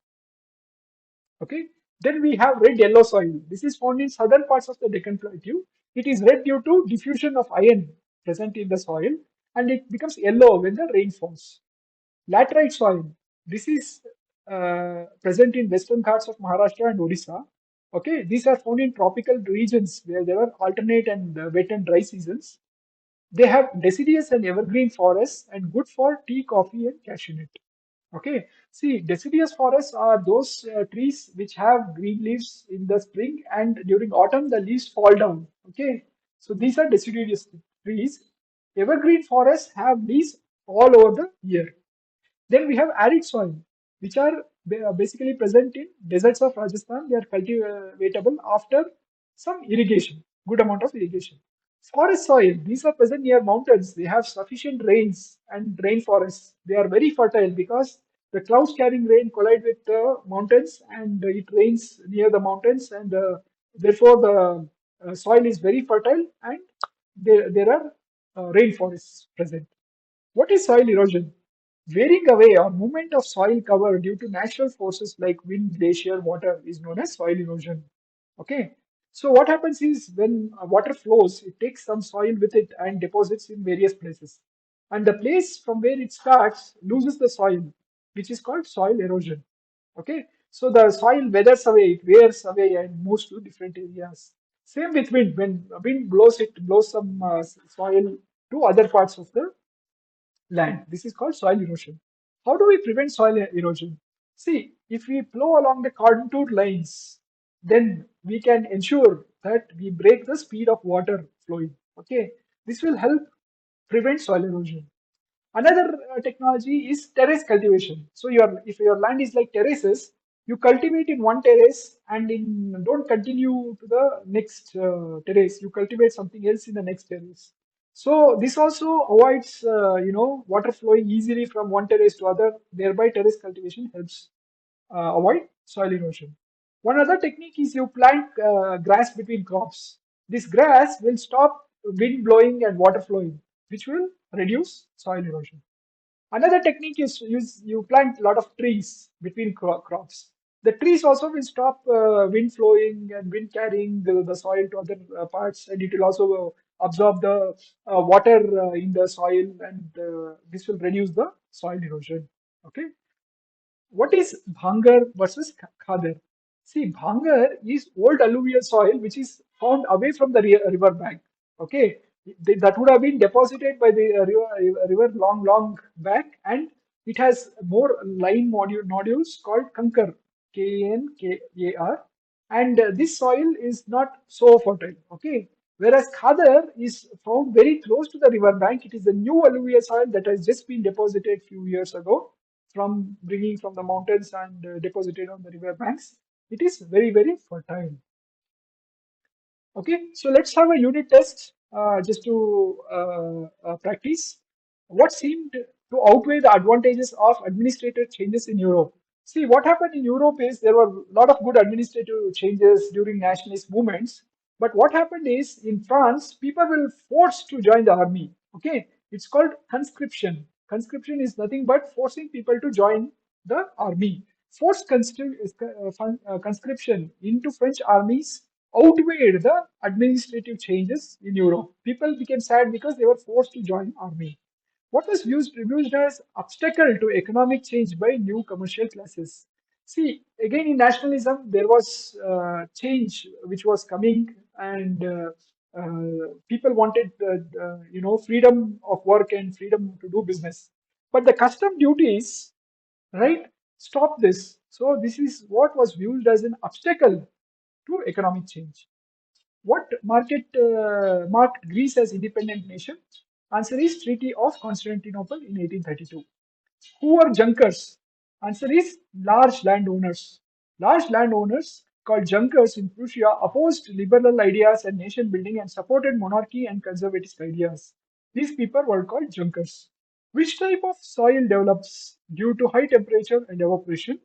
Okay, then we have red yellow soil. This is found in southern parts of the Deccan Plateau. It is red due to diffusion of iron present in the soil, and it becomes yellow when the rain falls. Laterite soil. This is present in western Ghats of Maharashtra and Odisha. Okay, these are found in tropical regions where there are alternate and wet and dry seasons. They have deciduous and evergreen forests and good for tea, coffee, and cashew nut. Okay, see, deciduous forests are those trees which have green leaves in the spring, and during autumn the leaves fall down. Okay, so these are deciduous trees. Evergreen forests have leaves all over the year. Then we have arid soil, which are basically present in deserts of Rajasthan. They are cultivatable after some irrigation, good amount of irrigation. Forest soil, these are present near mountains. They have sufficient rains and rainforests. They are very fertile because the clouds carrying rain collide with the mountains and it rains near the mountains, and therefore the soil is very fertile, and there are rainforests present. What is soil erosion? Wearing away or movement of soil cover due to natural forces like wind, glacier, water is known as soil erosion. Okay. So what happens is when water flows, it takes some soil with it and deposits in various places. And the place from where it starts loses the soil, which is called soil erosion. Okay. So the soil weathers away, it wears away and moves to different areas. Same with wind. When wind blows, it blows some soil to other parts of the land. This is called soil erosion. How do we prevent soil erosion? See, if we plow along the contour lines, then we can ensure that we break the speed of water flowing. Okay, this will help prevent soil erosion. Another technology is terrace cultivation. So if your land is like terraces, you cultivate in one terrace and don't continue to the next terrace. You cultivate something else in the next terrace. So this also avoids water flowing easily from one terrace to other. Thereby, terrace cultivation helps avoid soil erosion. One other technique is you plant grass between crops. This grass will stop wind blowing and water flowing, which will reduce soil erosion. Another technique is you plant a lot of trees between crops. The trees also will stop wind flowing and wind carrying the soil to other parts, and it will also absorb the water in the soil, and this will reduce the soil erosion. Okay. What is Bhangar versus Khadar? See, Bhangar is old alluvial soil which is found away from the river bank. Okay, that would have been deposited by the river long back, and it has more line nodules called Kankar, Kankar, and this soil is not so fertile. Okay, whereas Khadar is found very close to the river bank. It is a new alluvial soil that has just been deposited few years ago from bringing from the mountains and deposited on the river banks. It is very fertile. Okay, so let's have a unit test just to practice. What seemed to outweigh the advantages of administrative changes in Europe? See, what happened in Europe is there were a lot of good administrative changes during nationalist movements. But what happened is in France, people were forced to join the army. Okay, it's called conscription. Conscription is nothing but forcing people to join the army. Forced conscription into French armies outweighed the administrative changes in Europe. People became sad because they were forced to join army. What was viewed as obstacle to economic change by new commercial classes? See, again in nationalism, there was change which was coming, and people wanted, freedom of work and freedom to do business. But the custom duties, right, stop this. So this is what was viewed as an obstacle to economic change. What marked Greece as independent nation? Answer is Treaty of Constantinople in 1832. Who are Junkers? Answer is large landowners. Large landowners called Junkers in Prussia opposed liberal ideas and nation building and supported monarchy and conservative ideas. These people were called Junkers. Which type of soil develops due to high temperature and evaporation?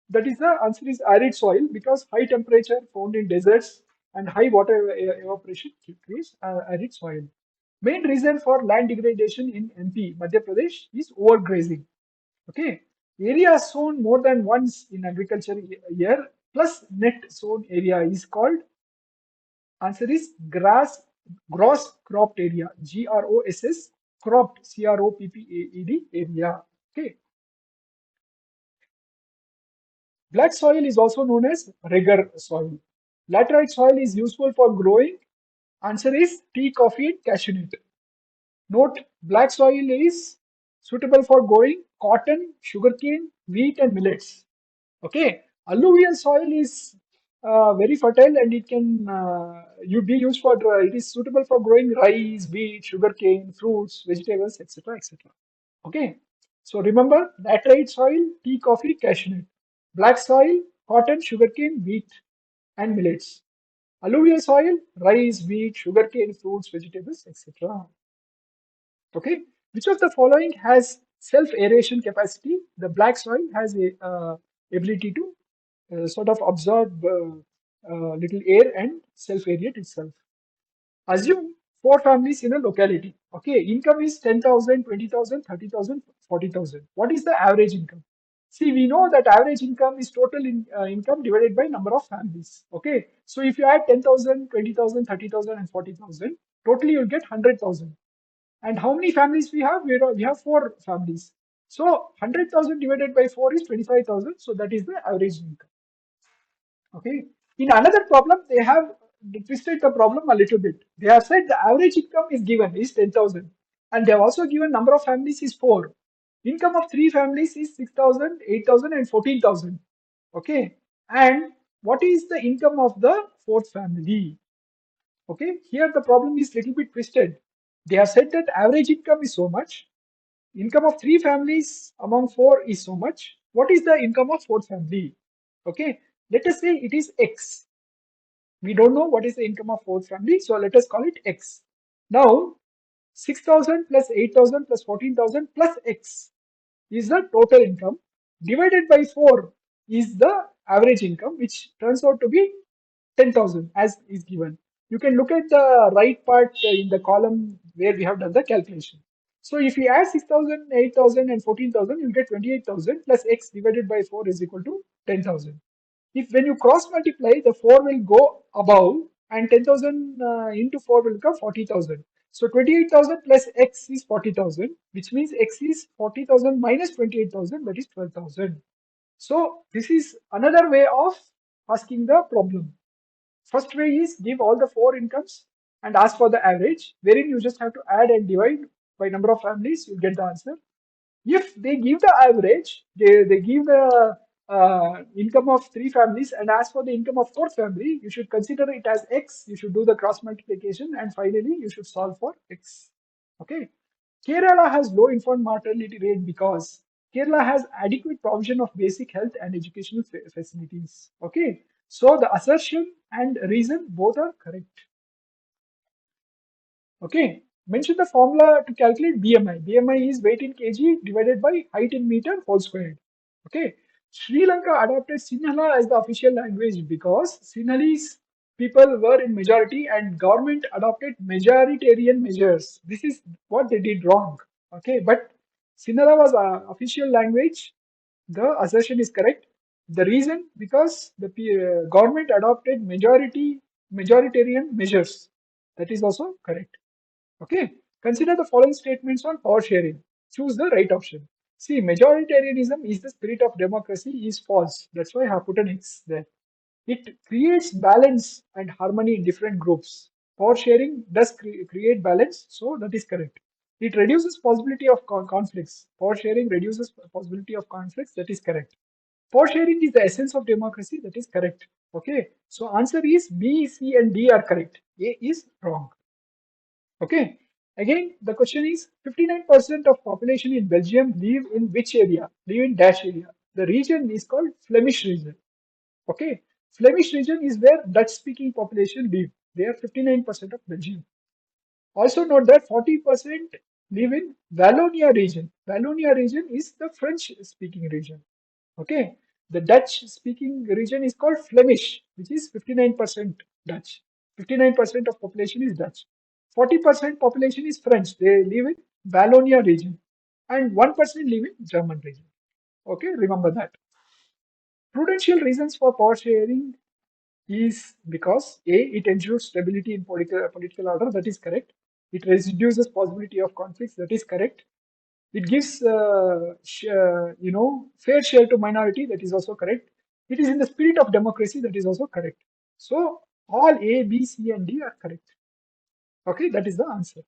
That is the answer is arid soil because high temperature found in deserts and high water evaporation creates arid soil. Main reason for land degradation in MP, Madhya Pradesh, is overgrazing. Okay, area sown more than once in agriculture year plus net sown area is called. Answer is gross cropped area. GROSS cropped CROPPAED area. Okay, black soil is also known as regur soil. Laterite soil is useful for growing. Answer is tea, coffee, and cashew nut. Note, black soil is suitable for growing cotton, sugarcane, wheat, and millets. Okay, alluvial soil is very fertile and it can you be used for it is suitable for growing rice, wheat, sugarcane, fruits, vegetables, etc., etc. Okay, so remember laterite soil, tea, coffee, cashew nut. Black soil, cotton, sugarcane, wheat, and millets. Alluvial soil, rice, wheat, sugarcane, fruits, vegetables, etc. Okay, which of the following has self-aeration capacity? The black soil has a ability to sort of absorb little air and self-aerate itself. Assume four families in a locality. Okay, income is 10,000, 20,000, 30,000, 40,000. What is the average income? See, we know that average income is total income divided by number of families. Okay, so if you add 10,000, 20,000, 30,000, and 40,000, totally you'll get 100,000. And how many families we have? We have four families. So 100,000 divided by 4 is 25,000. So that is the average income. Okay. In another problem, they have twisted the problem a little bit. They have said the average income is given is 10,000. And they have also given number of families is 4. Income of 3 families is 6,000, 8,000, and 14,000. Okay. And what is the income of the fourth family? Okay. Here the problem is little bit twisted. They have said that average income is so much. Income of 3 families among 4 is so much. What is the income of fourth family? Okay. Let us say it is X. We don't know what is the income of fourth family, so let us call it X. Now, 6,000 plus 8,000 plus 14,000 plus X is the total income. Divided by 4 is the average income, which turns out to be 10,000 as is given. You can look at the right part in the column where we have done the calculation. So if we add 6,000, 8,000 and 14,000, you get 28,000 plus X divided by 4 is equal to 10,000. If when you cross multiply, the 4 will go above and 10,000 into 4 will become 40,000. So 28,000 plus X is 40,000, which means X is 40,000 minus 28,000, that is 12,000. So this is another way of asking the problem. First way is give all the four incomes and ask for the average, wherein you just have to add and divide by number of families, you'll get the answer. If they give the average, they give the income of 3 families and ask for the income of fourth family, you should consider it as X, you should do the cross multiplication, and finally you should solve for X. Okay. Kerala has low infant mortality rate because Kerala has adequate provision of basic health and educational facilities. Okay. So the assertion and reason both are correct. Okay. Mention the formula to calculate BMI. BMI is weight in kg divided by height in meter whole squared. Okay. Sri Lanka adopted Sinhala as the official language because Sinhalese people were in majority and government adopted majoritarian measures. This is what they did wrong. Okay. But Sinhala was official language. The assertion is correct. The reason because the government adopted majoritarian measures. That is also correct. Okay. Consider the following statements on power sharing. Choose the right option. See, majoritarianism is the spirit of democracy is false. That's why I have put an X there. It creates balance and harmony in different groups. Power sharing does create balance, so that is correct. It reduces possibility of conflicts. Power sharing reduces possibility of conflicts. That is correct. Power sharing is the essence of democracy. That is correct. Okay. So answer is B, C, and D are correct. A is wrong. Okay. Again, the question is 59% of population in Belgium live in which area? Live in dash area. The region is called Flemish region. Okay. Flemish region is where Dutch speaking population live. They are 59% of Belgium. Also note that 40% live in Wallonia region. Wallonia region is the French speaking region. Okay. The Dutch speaking region is called Flemish, which is 59% Dutch. 59% of population is Dutch. 40% population is French. They live in Wallonia region. And 1% live in German region. Okay, remember that. Prudential reasons for power sharing is because A, it ensures stability in political order, that is correct. It reduces possibility of conflicts, that is correct. It gives, fair share to minority. That is also correct. It is in the spirit of democracy. That is also correct. So all A, B, C, and D are correct. Okay, that is the answer.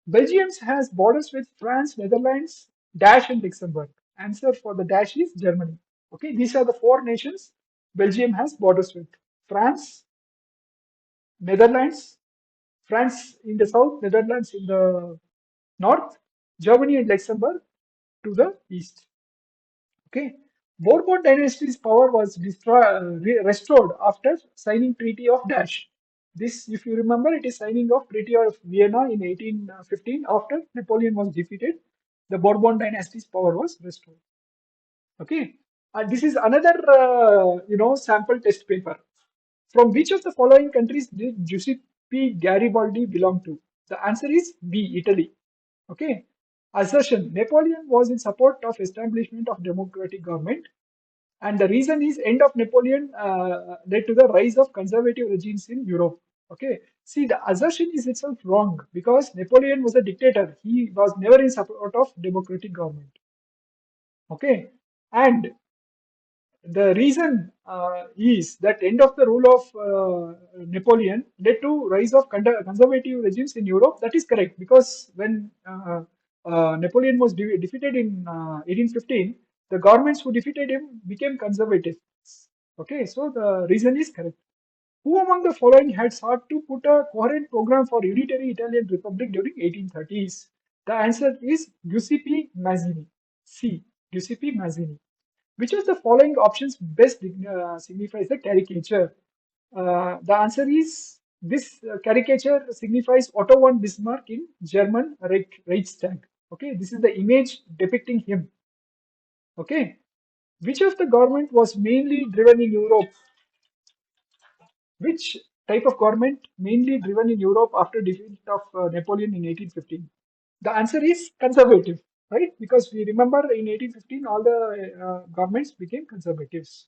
Belgium has borders with France, Netherlands, Dash, and Luxembourg. Answer for the Dash is Germany. Okay, these are the four nations Belgium has borders with: France, Netherlands, France in the south, Netherlands in the north, Germany and Luxembourg to the east. Okay. Bourbon dynasty's power was restored after signing Treaty of Dash. This, if you remember, it is signing of Treaty of Vienna in 1815 after Napoleon was defeated. The Bourbon dynasty's power was restored. Okay, and this is another sample test paper. From which of the following countries did Giuseppe Garibaldi belong to? The answer is B, Italy. Okay. Assertion: Napoleon was in support of establishment of democratic government, and the reason is end of Napoleon led to the rise of conservative regimes in Europe. Okay. See, the assertion is itself wrong because Napoleon was a dictator. He was never in support of democratic government. Okay. And the reason is that end of the rule of Napoleon led to rise of conservative regimes in Europe. That is correct because when Napoleon was defeated in 1815, the governments who defeated him became conservative. Okay, so the reason is correct. Who among the following had sought to put a coherent program for unitary Italian Republic during 1830s? The answer is Giuseppe Mazzini. C. Giuseppe Mazzini. Which of the following options best signifies the caricature? The answer is this caricature signifies Otto von Bismarck in German Reichstag. Okay, this is the image depicting him. Okay, which of the government was mainly driven in Europe? Which type of government mainly driven in Europe after defeat of Napoleon in 1815? The answer is conservative, right? Because we remember in 1815 all the governments became conservatives.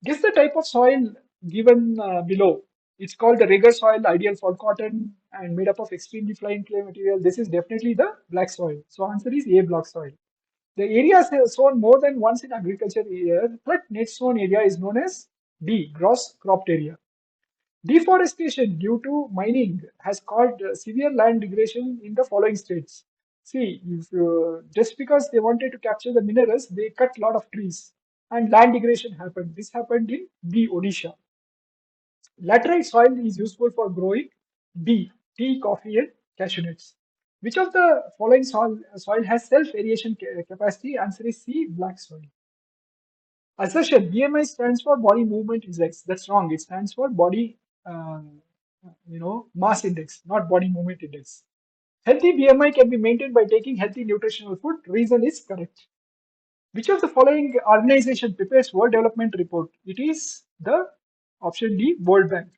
Guess the type of soil given below. It's called the rigor soil, ideal for cotton, and made up of extremely fine clay material. This is definitely the black soil. So answer is A, black soil. The area sown more than once in agriculture year, but net sown area is known as D, gross cropped area. Deforestation due to mining has caused severe land degradation in the following states. See, if, just because they wanted to capture the minerals, they cut a lot of trees and land degradation happened. This happened in B, Odisha. Laterite soil is useful for growing B, tea, coffee, and cashew nuts. Which of the following soil has self-aeration capacity? Answer is C, black soil. Assertion: BMI stands for body movement index. That's wrong. It stands for body, uh, mass index, not body movement index. Healthy BMI can be maintained by taking healthy nutritional food. Reason is correct. Which of the following organization prepares World Development Report? It is the option D, World Bank.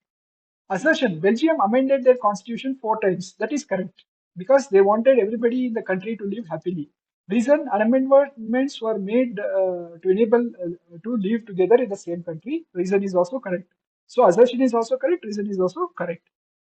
Assertion: Belgium amended their constitution 4 times. That is correct because they wanted everybody in the country to live happily. Reason: amendments were made to enable to live together in the same country. Reason is also correct. So assertion is also correct. Reason is also correct.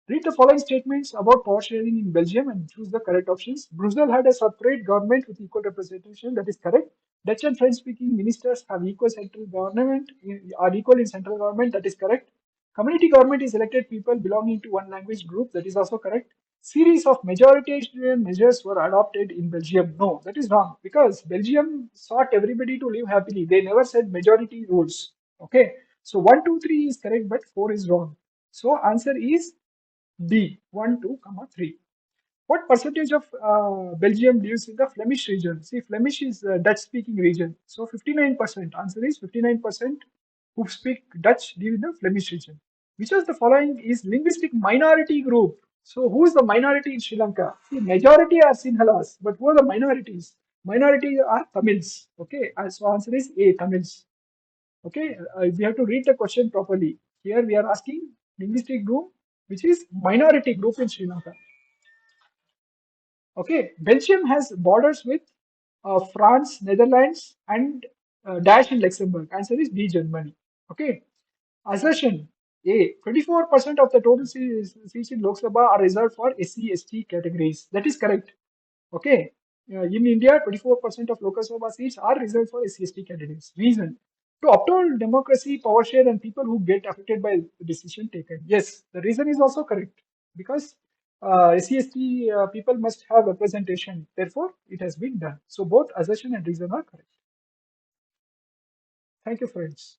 Read the following statements about power sharing in Belgium and choose the correct options. Brussels had a separate government with equal representation. That is correct. Dutch and French-speaking ministers have equal central government, are equal in central government. That is correct. Community government is elected people belonging to one language group. That is also correct. Series of majoritarian measures were adopted in Belgium. No, that is wrong because Belgium sought everybody to live happily. They never said majority rules. Okay. So 1, 2, 3 is correct, but 4 is wrong. So answer is D, 1, 2, 3. What percentage of Belgium lives in the Flemish region? See, Flemish is a Dutch-speaking region. So 59%. Answer is 59% who speak Dutch live in the Flemish region. Which of the following is linguistic minority group? So who is the minority in Sri Lanka? See, majority are Sinhalas, but who are the minorities? Minority are Tamils. Okay, so answer is A, Tamils. Okay, we have to read the question properly. Here we are asking linguistic group, which is minority group in Sri Lanka. Okay, Belgium has borders with France, Netherlands, and Dash in Luxembourg. Answer is B, Germany. Okay, assertion A: 24% of the total seats in Lok Sabha are reserved for SC/ST categories. That is correct. Okay, in India, 24% of Lok Sabha seats are reserved for SC/ST categories. Reason: to uphold democracy, power share, and people who get affected by the decision taken. Yes, the reason is also correct because SC/ST people must have representation. Therefore, it has been done. So both assertion and reason are correct. Thank you, friends.